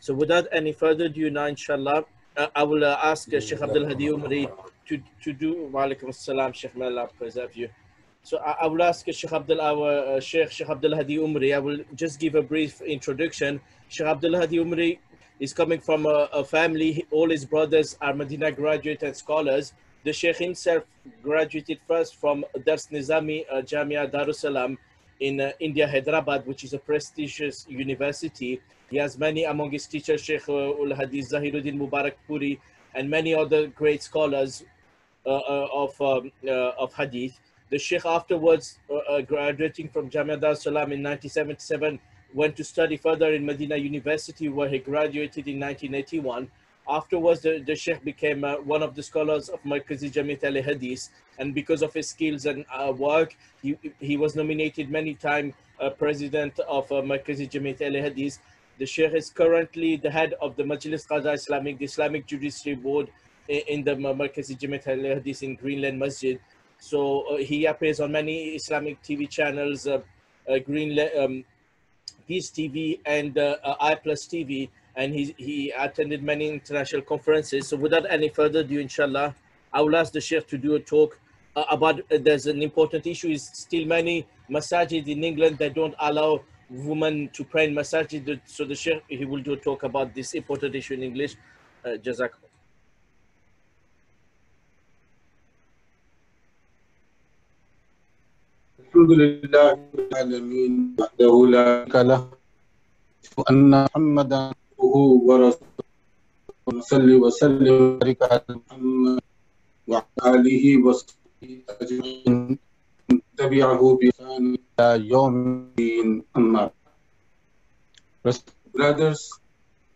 So without any further ado now, inshallah, I will ask Sheikh Abdul Hadi Umri to do. Wa alaikum assalam, Sheikh, may Allah preserve you. So I will ask Sheikh Sheikh Abdul Hadi Umri. I will just give a brief introduction. Sheikh Abdul Hadi Umri is coming from a family. All his brothers are Medina graduate and scholars. The Sheikh himself graduated first from Dars Nizami Jamia Darussalam in India, Hyderabad, which is a prestigious university. He has many among his teachers, Sheikh Ul Hadith Zahiruddin Mubarak Puri, and many other great scholars of Hadith. The Sheikh afterwards, graduating from Jamia Darussalam in 1977, went to study further in Medina University, where he graduated in 1981. Afterwards, the Sheikh became one of the scholars of Markazi Jamiat al-Hadith, and because of his skills and work, he was nominated many times president of Markazi Jamiat al-Hadith. The Sheikh is currently the head of the Majlis Qaza Islamic, the Islamic Judiciary Board in the Markazi Jamiat al-Hadith in Greenland Masjid. So he appears on many Islamic TV channels, Peace TV and iPlus TV, and he attended many international conferences. So without any further ado, inshallah, I will ask the Sheikh to do a talk about, there's an important issue, is still many masajid in England that don't allow women to pray in masajid. So the Sheikh, he will do a talk about this important issue in English. Jazakallah. Alhamdulillah alamin wahdahu la sharika lah wa anna Muhammadan abduhu wa rasuluhu salli wa sallim ala Muhammad wa alihi wa sahbihi ajma'in tabi'ahu bi ihsan ila yawmin amma. Brothers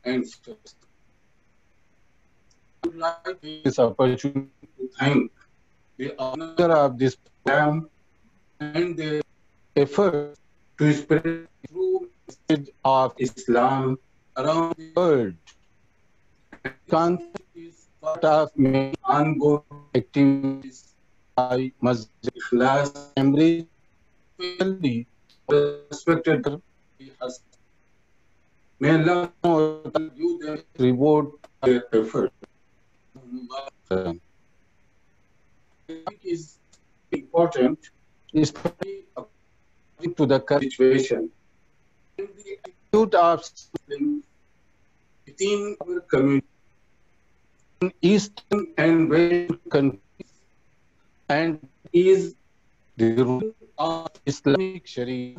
and sisters, I would like this opportunity to thank the owner of this program and the effort to spread the true message of Islam around the world. The concept is part of many ongoing activities by Masjid Ikhlas Cambridge, especially respected. May Allah give them reward for their effort. I think is important, especially according to the current situation. And the attitude of Muslims within our community, in Eastern and Western countries, and is the rule of Islamic Sharia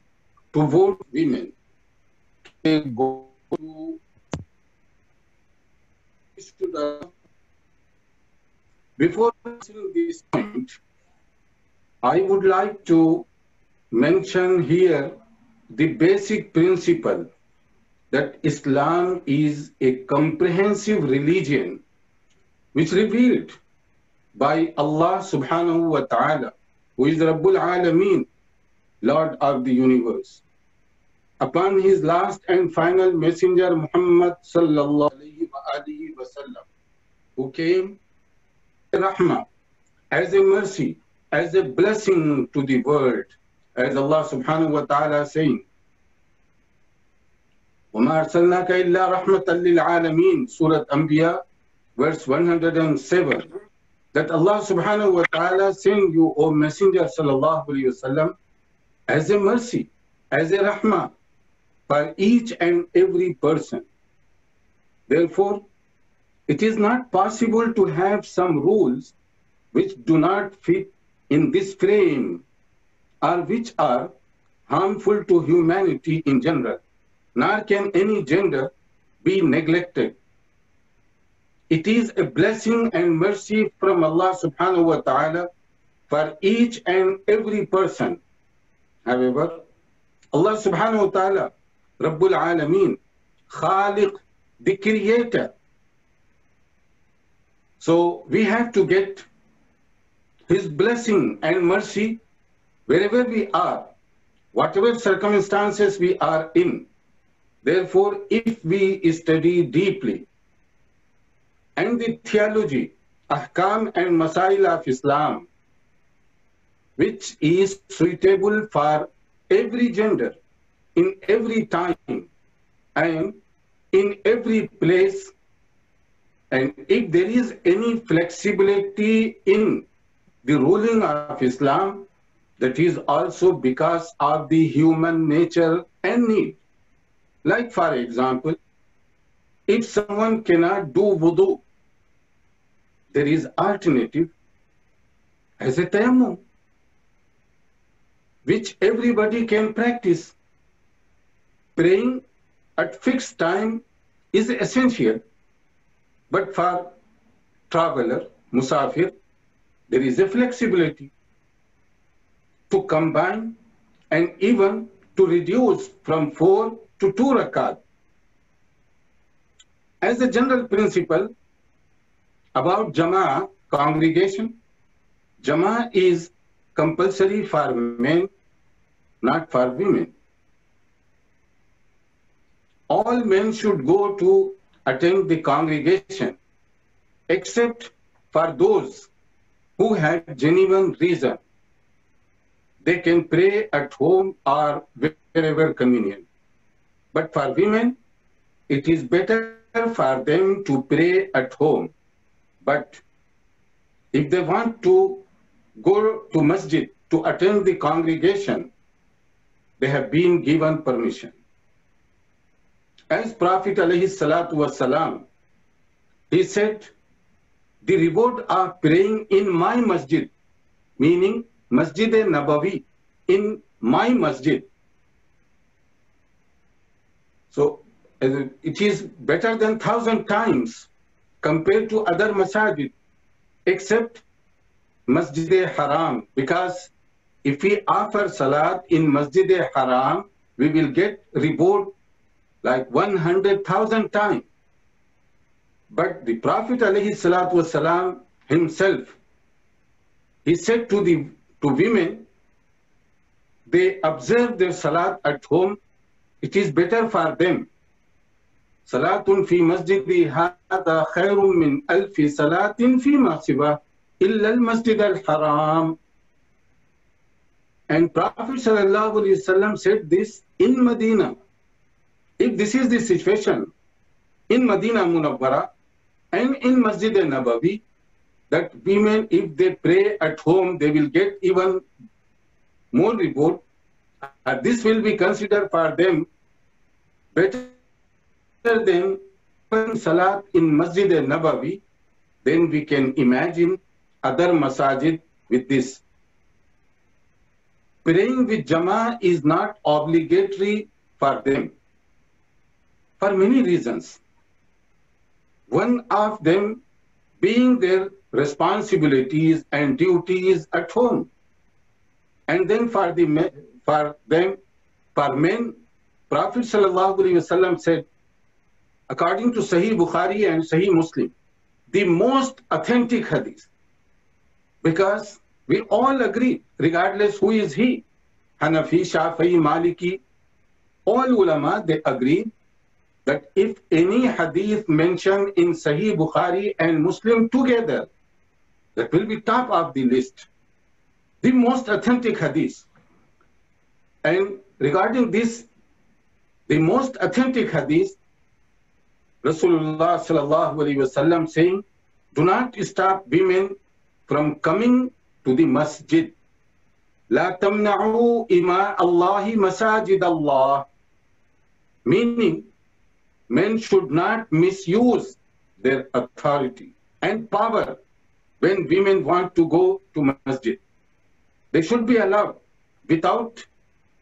to vote women. They go to before answering this point, I would like to mention here the basic principle that Islam is a comprehensive religion which revealed by Allah subhanahu wa ta'ala, who is Rabbul Alameen, Lord of the universe, upon his last and final messenger Muhammad sallallahu alayhi wa sallam, who came rahmah, as a mercy, as a blessing to the world, as Allah subhanahu wa ta'ala saying, وَمَا أَرْسَلْنَاكَ إِلَّا رَحْمَةً لِلْعَالَمِينَ, Surah Anbiya, verse 107, that Allah subhanahu wa ta'ala sent you, O Messenger sallallahu alayhi wa sallam, as a mercy, as a rahmah for each and every person. Therefore, it is not possible to have some rules which do not fit in this frame or which are harmful to humanity in general, nor can any gender be neglected. It is a blessing and mercy from Allah subhanahu wa ta'ala for each and every person. However, Allah subhanahu wa ta'ala, Rabbul Alameen, Khaliq, the creator. So we have to get his blessing and mercy wherever we are, whatever circumstances we are in. Therefore, if we study deeply and the theology, ahkam and masail of Islam, which is suitable for every gender, in every time, and in every place. And if there is any flexibility in the ruling of Islam, that is also because of the human nature and need. Like, for example, if someone cannot do wudu, there is alternative as a tayammum, which everybody can practice. Praying at fixed time is essential, but for traveler, musafir, there is a flexibility to combine and even to reduce from 4 to 2 rakat. As a general principle about Jama'ah, congregation, Jama'ah is compulsory for men, not for women. All men should go to attend the congregation, except for those who have genuine reason. They can pray at home or wherever convenient. But for women, it is better for them to pray at home. But if they want to go to masjid to attend the congregation, they have been given permission. As Prophet ﷺ, he said, the reward of praying in my masjid, meaning Masjid-e-Nabawi, in my masjid. So it is better than 1,000 times compared to other masajid, except Masjid-e-Haram, because if we offer salat in Masjid-e-Haram, we will get reward like 100,000 times. But the Prophet ﷺ himself, he said to women, they observe their salat at home, it is better for them. Salatun fi masjidi hada khairun min alfi salatin fi ma siwa illa al-masjid al-haram. And Prophet ﷺ said this in Medina. If this is the situation in Medina Munawwara and in Masjid al-Nabawi, that women, if they pray at home, they will get even more reward. This will be considered for them better than salat in Masjid al-Nabawi. Then we can imagine other masajid with this. Praying with Jama'ah is not obligatory for them, for many reasons. One of them being their responsibilities and duties at home. And then for men, Prophet ﷺ said, according to Sahih Bukhari and Sahih Muslim, the most authentic hadith, because we all agree, regardless who is he, Hanafi, Shafi'i, Maliki, all ulama, they agree that if any hadith mentioned in Sahih Bukhari and Muslim together, that will be top of the list, the most authentic hadith. And regarding this, the most authentic hadith, Rasulullah sallallahu alaihi wasallam saying, do not stop women from coming to the masjid. La tamna'u ima Allahi masajid Allah. Meaning, men should not misuse their authority and power when women want to go to masjid. They should be allowed without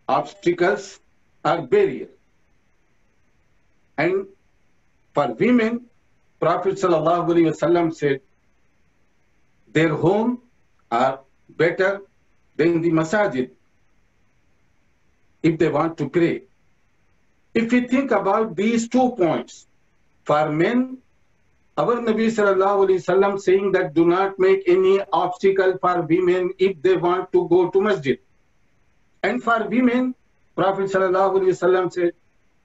obstacles or barrier. And for women, Prophet ﷺ said, their home are better than the masajid if they want to pray. If we think about these 2 points, for men, our Nabi ﷺ saying that do not make any obstacle for women if they want to go to masjid. And for women, Prophet ﷺ said,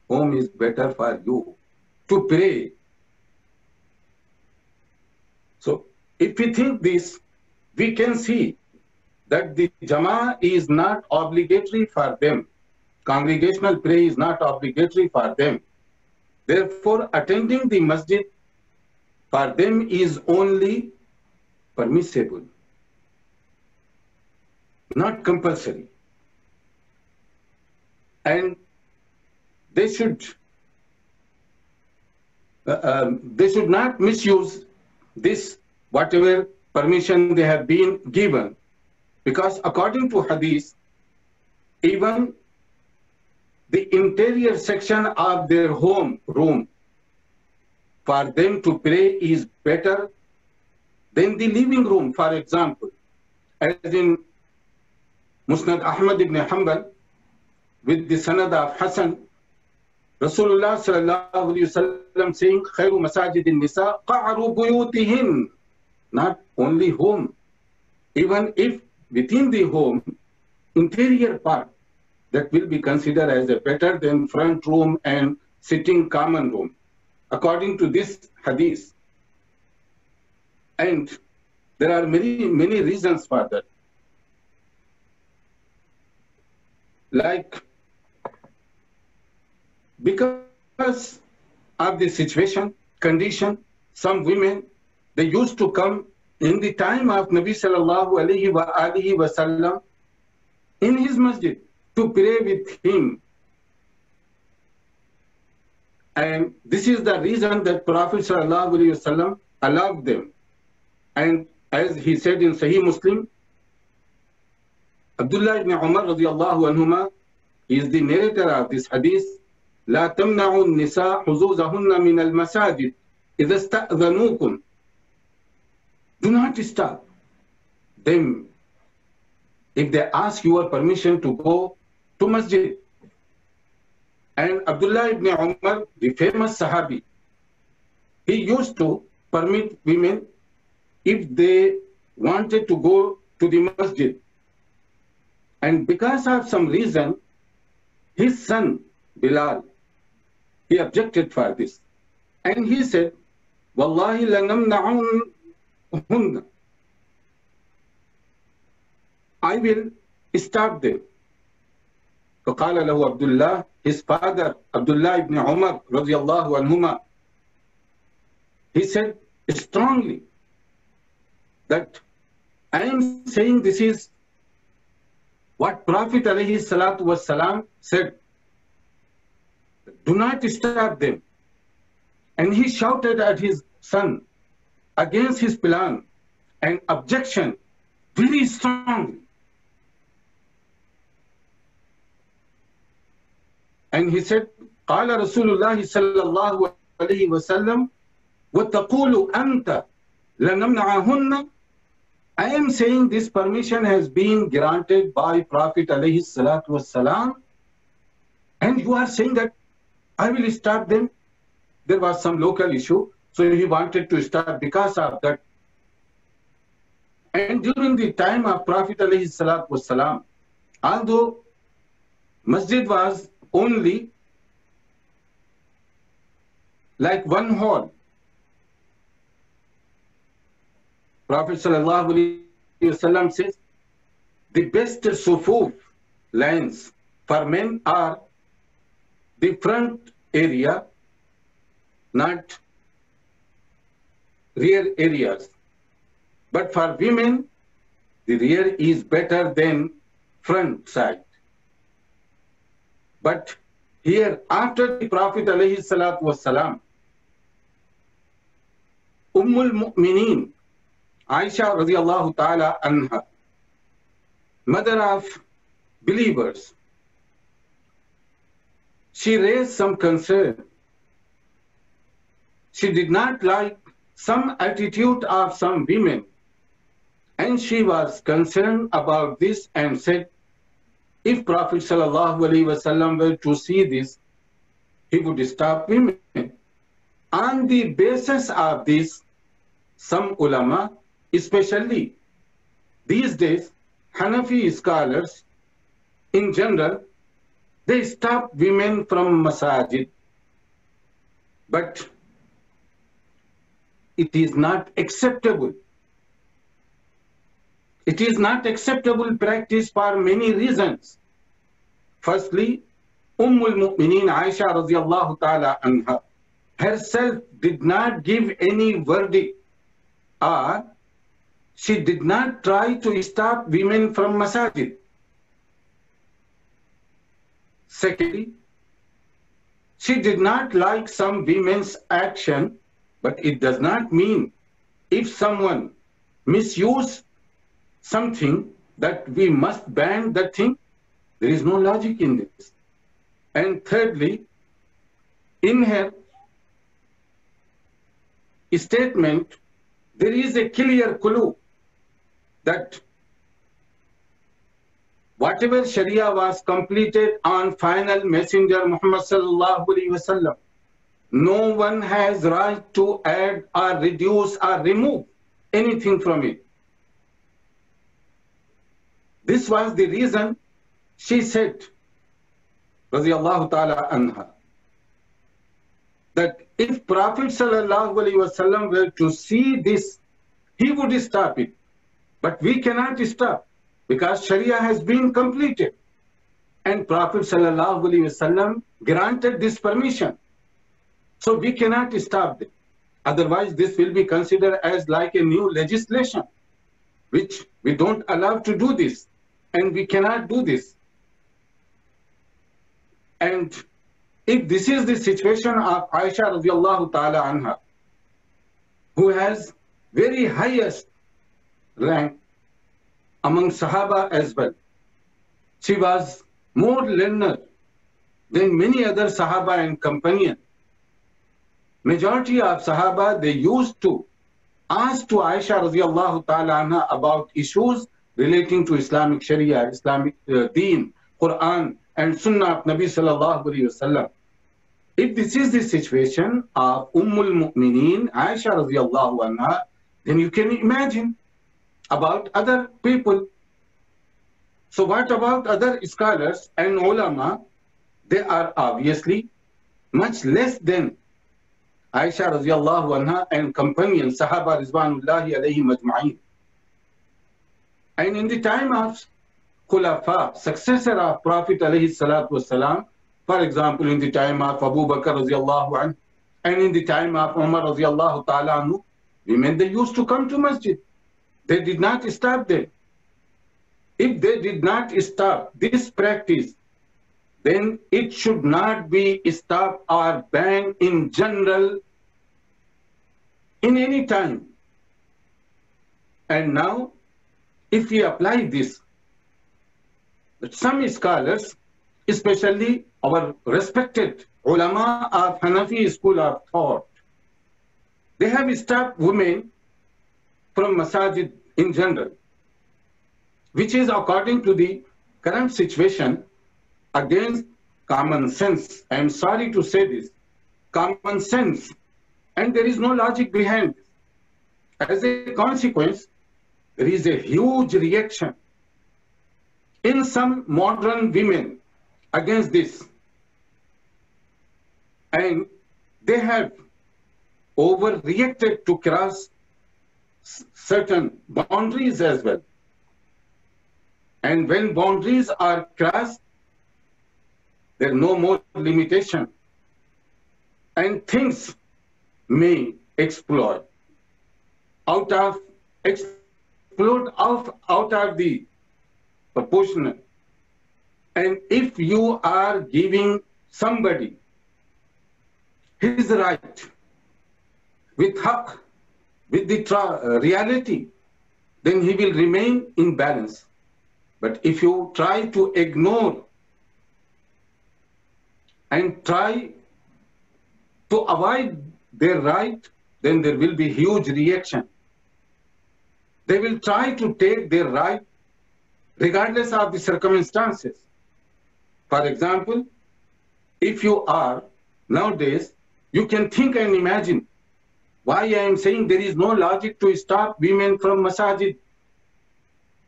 home is better for you to pray. So if we think this, we can see that the Jama'ah is not obligatory for them. Congregational prayer is not obligatory for them. Therefore, attending the masjid for them is only permissible, not compulsory. And they should not misuse this, whatever permission they have been given, because according to hadith, even the interior section of their home room for them to pray is better than the living room. For example, as in Musnad Ahmad ibn Hanbal with the sanad of Hassan, Rasulullah sallallahu alaihi wasallam saying, "Khairu masajidin nisa qa'ru buyutihin," not only home, even if within the home interior part, that will be considered as a better than front room and sitting common room, according to this hadith. And there are many reasons for that. Like, because of the situation, condition, some women, they used to come in the time of Nabi sallallahu alayhi wa alihi wa sallam in his masjid to pray with him. And this is the reason that Prophet sallallahu alayhi wa sallam allowed them. And as he said in Sahih Muslim, Abdullah ibn Umar radiyallahu anhuma is the narrator of this hadith. لا تمنعوا النساء حظوظهن من المساجد إذا استأذنوكم. Do not stop them if they ask your permission to go to masjid. And Abdullah ibn Umar, the famous Sahabi, he used to permit women if they wanted to go to the masjid. And because of some reason, his son Bilal, he objected for this. And he said, Wallahi lanamna'unhunna, I will stop them. فقال له Abdullah, his father, Abdullah ibn Umar radiyallahu anhuma, he said strongly that I am saying this is what Prophet alayhi salatu wassalam said. Do not stop them. And he shouted at his son against his plan and objection very strongly. And he said, قال رسول الله صلى الله عليه وسلم وتقول أنت لنمنعهن. I am saying this permission has been granted by Prophet alayhi salatu wassalam, and you are saying that I will stop them. There was some local issue, so he wanted to stop because of that. And during the time of Prophet alayhi salatu wassalam, although masjid was only like one hall, Prophet sallallahu alaihi wasallam says, the best sufuf lines for men are the front area, not rear areas. But for women, the rear is better than front side. But here, after the Prophet alayhi salatu wassalam, Ummul Mu'mineen, Aisha radiallahu ta'ala anha, mother of believers, she raised some concern. She did not like some attitude of some women, and she was concerned about this and said, if Prophet sallallahu alaihi wasallam were to see this, he would stop women. On the basis of this, some ulama, especially these days, Hanafi scholars in general, they stop women from masajid. But it is not acceptable. It is not acceptable practice for many reasons. Firstly, Ummul Mu'mineen Aisha radiallahu ta'ala anha, herself did not give any verdict, or she did not try to stop women from masajid. Secondly, she did not like some women's action, but it does not mean if someone misuse something that we must ban that thing. There is no logic in this. And thirdly, in her statement, there is a clear clue that whatever Sharia was completed on final Messenger Muhammad sallallahu alaihi wasallam, no one has right to add or reduce or remove anything from it. This was the reason she said, radiyallahu ta'ala anha, that if Prophet sallallahu alaihi wasallam were to see this, he would stop it. But we cannot stop because Sharia has been completed. And Prophet sallallahu alaihi wasallam granted this permission. So we cannot stop it. Otherwise, this will be considered as like a new legislation, which we don't allow to do this. And we cannot do this. And if this is the situation of Aisha radiallahu ta'ala anha, who has very highest rank among Sahaba as well, she was more learned than many other Sahaba and companions. Majority of Sahaba, they used to ask to Aisha radiallahu ta'ala anha about issues relating to Islamic Sharia, Islamic Deen, Quran, and Sunnah of Nabi sallallahu alaihi wasallam. If this is the situation of Ummul Mu'mineen, Aisha radiallahu anha, then you can imagine about other people. So what about other scholars and ulama? They are obviously much less than Aisha radiallahu anha and companions, Sahaba rizwanullahi alayhim ajma'in. And in the time of Khulafa, successor of Prophet alayhi salatu wasalam, for example, in the time of Abu Bakr radiallahu anhu, and in the time of Umar radiallahu ta'ala anhu, women, they used to come to masjid. They did not stop them. If they did not stop this practice, then it should not be stopped or banned in general in any time. And now, if we apply this, some scholars, especially our respected ulama of Hanafi school of thought, they have stopped women from masajid in general, which is according to the current situation against common sense. I am sorry to say this, common sense, and there is no logic behind this. As a consequence, there is a huge reaction in some modern women against this. And they have overreacted to cross certain boundaries as well. And when boundaries are crossed, there are no more limitation. And things may explode out of the proportional. And if you are giving somebody his right with haqq, with the reality, then he will remain in balance. But if you try to ignore and try to avoid their right, then there will be huge reaction. They will try to take their right regardless of the circumstances. For example, if you are nowadays, you can think and imagine why I am saying there is no logic to stop women from masajid,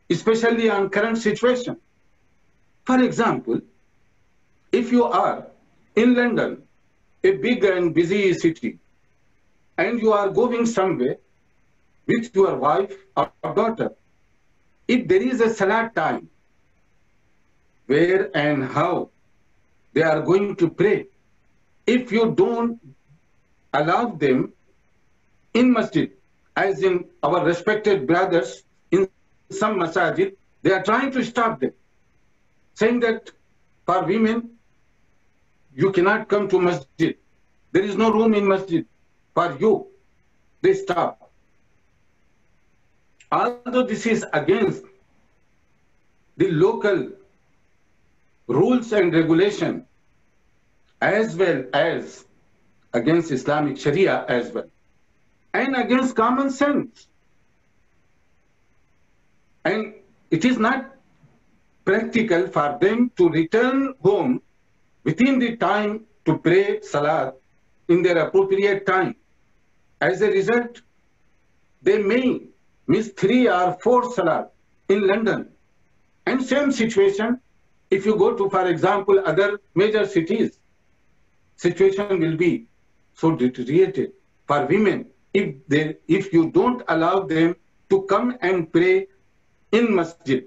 especially on current situation. For example, if you are in London, a big and busy city, and you are going somewhere with your wife or daughter, if there is a salat time, where and how they are going to pray, if you don't allow them in masjid, as in our respected brothers in some masajid, they are trying to stop them, saying that for women, you cannot come to masjid. There is no room in masjid for you. They stop. Although this is against the local rules and regulation, as well as against Islamic Sharia as well, and against common sense. And it is not practical for them to return home within the time to pray Salat in their appropriate time. As a result, they may miss 3 or 4 Salat in London. And same situation, if you go to, for example, other major cities, situation will be so deteriorated for women if you don't allow them to come and pray in masjid.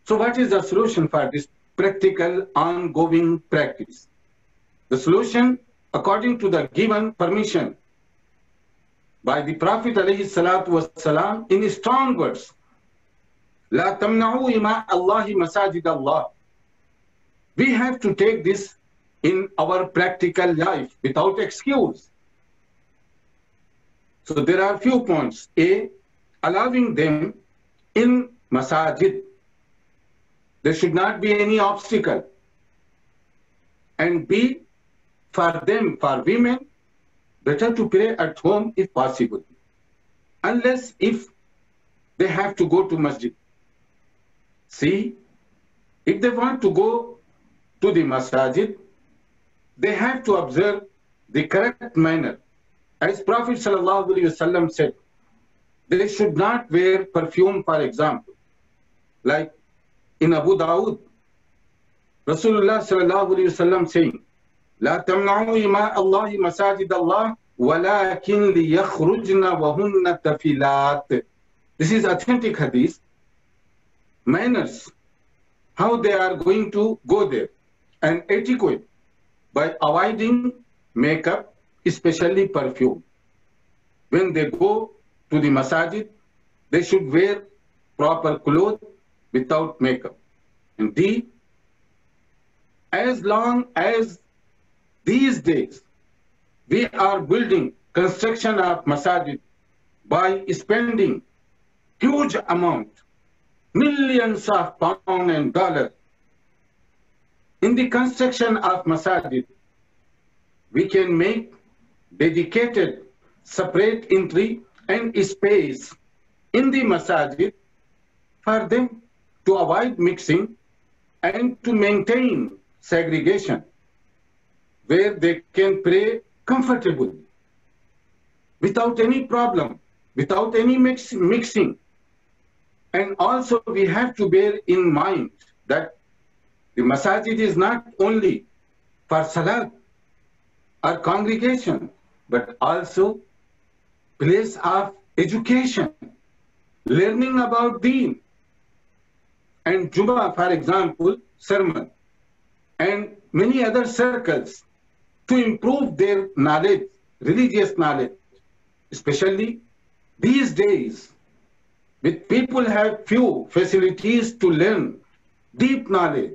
So what is the solution for this practical ongoing practice? The solution, according to the given permission by the Prophet ﷺ in strong words, La tamna'u ima Allahi masajid Allah. We have to take this in our practical life without excuse. So there are few points. A, allowing them in masajid. There should not be any obstacle. And B, for them, for women, better to pray at home if possible. Unless if they have to go to masjid. See, if they want to go to the masajid, they have to observe the correct manner. As Prophet ﷺ said, they should not wear perfume, for example. Like in Abu Dawud, Rasulullah ﷺ saying, La tamna'u ima Allahi masajid Allah, walakin liyakhrujna wa hunna tafilat. This is authentic hadith. Manners, how they are going to go there, and etiquette by avoiding makeup, especially perfume. When they go to the masajid, they should wear proper clothes without makeup. And D, as long as these days we are building construction of masajid by spending huge amount, millions of pounds and dollars in the construction of masajid, we can make dedicated separate entry and space in the masajid for them to avoid mixing and to maintain segregation, where they can pray comfortably without any problem, without any mixing. And also we have to bear in mind that the masajid is not only for salat or congregation, but also place of education, learning about deen. And Jummah, for example, sermon, and many other circles to improve their knowledge, religious knowledge, especially these days, with people have few facilities to learn deep knowledge.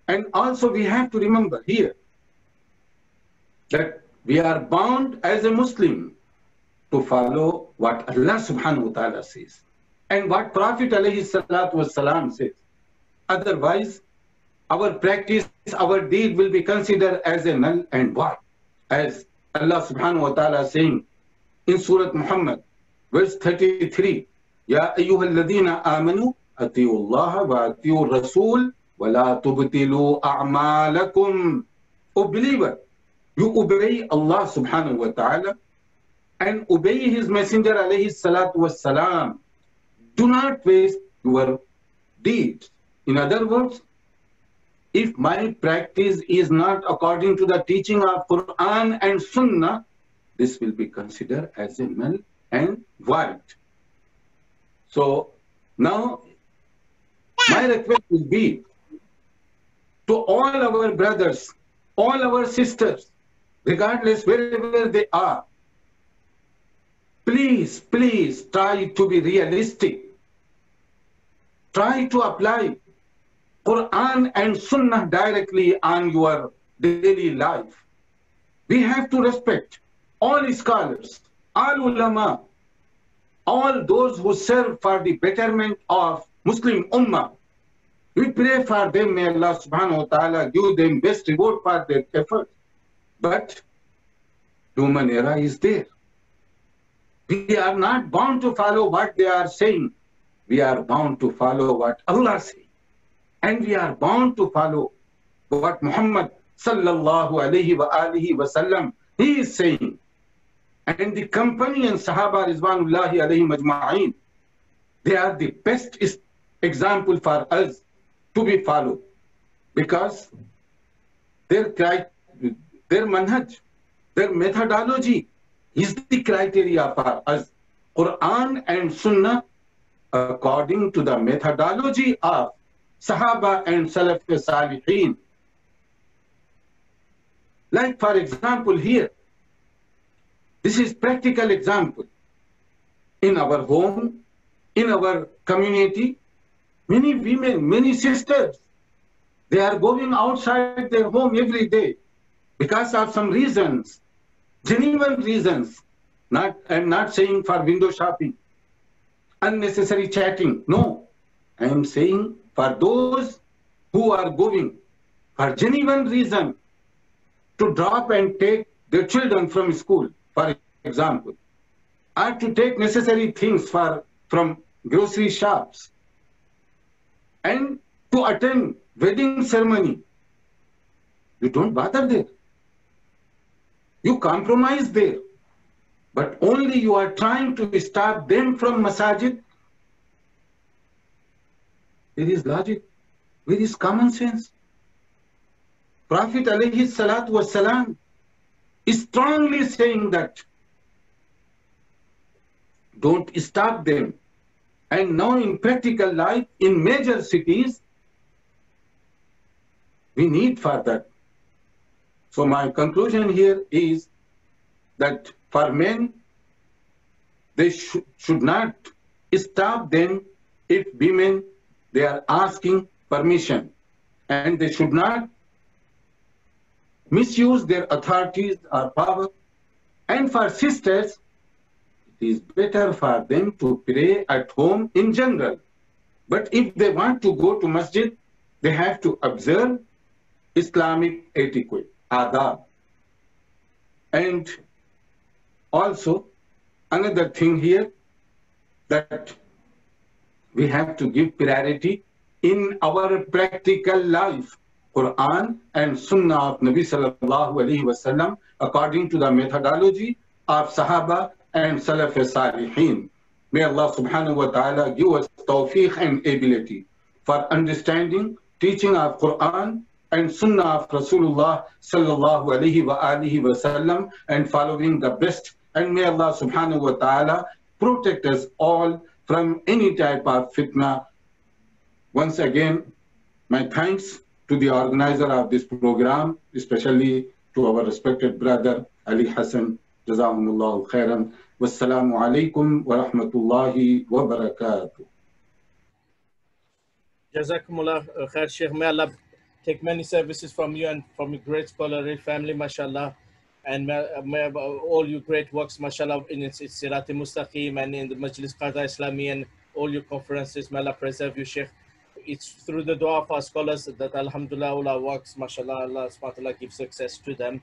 And also we have to remember here that we are bound as a Muslim to follow what Allah subhanahu wa ta'ala says and what Prophet alayhi salatu wasalam says. Otherwise, our practice, our deed will be considered as a null and void. As Allah subhanahu wa ta'ala saying in Surah Muhammad, verse 33, Ya ayyuhalladhina amanu atiyu Allah wa atiyu Rasul wa la tubtilu a'malakum. O believer, you obey Allah subhanahu wa ta'ala and obey His Messenger alayhi salatu wassalam. Do not waste your deeds. In other words, if my practice is not according to the teaching of Quran and Sunnah, this will be considered as a null and void. So now my request will be to all our brothers, all our sisters, regardless wherever they are. Please, please try to be realistic. Try to apply Quran and Sunnah directly on your daily life. We have to respect all scholars, all ulama, all those who serve for the betterment of Muslim Ummah. We pray for them, may Allah subhanahu wa ta'ala give them best reward for their effort. But human error is there. We are not bound to follow what they are saying. We are bound to follow what Allah says. And we are bound to follow what Muhammad sallallahu alayhi wa alihi wa sallam, he is saying. And the companion Sahaba Rizwanullahi alayhim ajma'in, they are the best example for us to be followed. Because their manhaj, their methodology is the criteria for us. Quran and Sunnah according to the methodology of Sahaba and Salaf Salihin. Like for example here, this is practical example. In our home, in our community, many women, many sisters, they are going outside their home every day because of some reasons, genuine reasons. I'm not saying for window shopping, unnecessary chatting. No, I am saying for those who are going for genuine reason to drop and take their children from school, for example, or to take necessary things from grocery shops, and to attend wedding ceremony. You don't bother there. You compromise there. But only you are trying to stop them from masajid. It is logic. It is common sense. Prophet alayhi salatu wasalam is strongly saying that don't stop them. And now in practical life, in major cities, we need for that. So my conclusion here is that for men, they should not stop them if women, they are asking permission. And they should not misuse their authorities or power. And for sisters, it is better for them to pray at home in general. But if they want to go to masjid, they have to observe Islamic etiquette, adab. And also, another thing here, that we have to give priority in our practical life, Quran and Sunnah of Nabi sallallahu alaihi wasallam, according to the methodology of Sahaba and Salaf Salihin. May Allah subhanahu wa ta'ala give us tawfiq and ability for understanding, teaching of Quran and Sunnah of Rasulullah sallallahu alaihi wa alihi wasallam, and following the best. And may Allah subhanahu wa ta'ala protect us all from any type of fitna. Once again, my thanks to the organizer of this program, especially to our respected brother Ali Hassan. Jazakumullahu khairan. Wassalamu alaikum wa rahmatullahi wa barakatuh. Jazakumullah khair, Sheikh. May Allah take many services from you and from your great scholarly family, mashallah. And may all your great works, mashallah, in Sirat Mustaqim and in the Majlis Qada Islami and all your conferences, may Allah preserve you, Sheikh. It's through the dua of our scholars that alhamdulillah all our works, mashallah, Allah subhanahu wa ta'ala gives success to them.